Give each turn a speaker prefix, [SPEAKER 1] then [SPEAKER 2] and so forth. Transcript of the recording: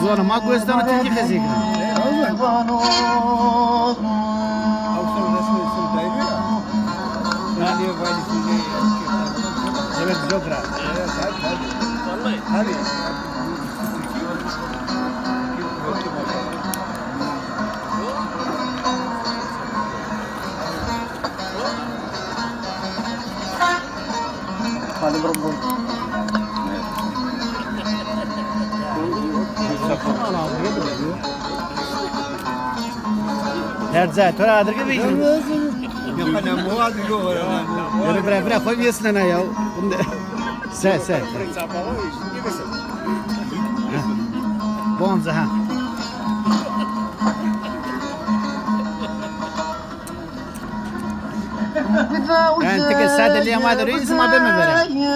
[SPEAKER 1] زور ما گوشتن تیجی خزی کنم. Evet Zokra. Hadi. Hadi bro. Terza, tora adır gibi yiyeceğim. Yok ne muad diyor. Yürü bırak koy yesene ya. Sen. Bom zaha. Ben tek sadece liyamadırıyız ama ben mi vereyim?